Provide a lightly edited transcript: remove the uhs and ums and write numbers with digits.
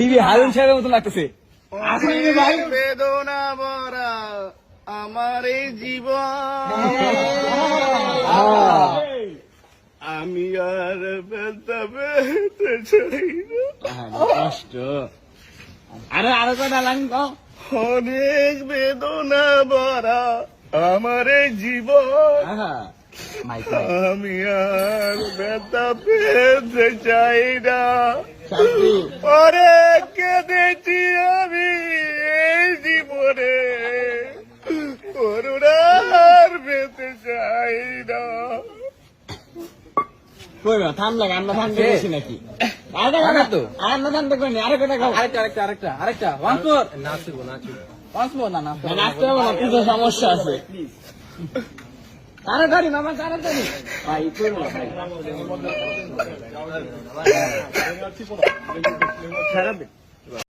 দিবি হারুন সাহেবের মতো লাগতেছে। বেদনা ভরা আমার এই জীবন, আমি আর ব্যথা পেতে চাই না। কষ্ট আরো কটা লাইন কও। অনেক বেদনা ভরা আমার এই জীবন, আমি আর ব্যথা পেতে চাই না। পরে কেঁদেছি আমি এই জীবনে, করুণার পেতে চাই না। ঠান্ডা আমরা ঠান্ডা বেশি নাকি তো আমরা ঠান্ডা করিনি। আরো কটা খাও। আরেকটা নাচবো না নাচতে হবে না, কিছু সমস্যা আছে। তাড়াতাড়ি মামা তাড়াতাড়ি ভাই করবো ভাই।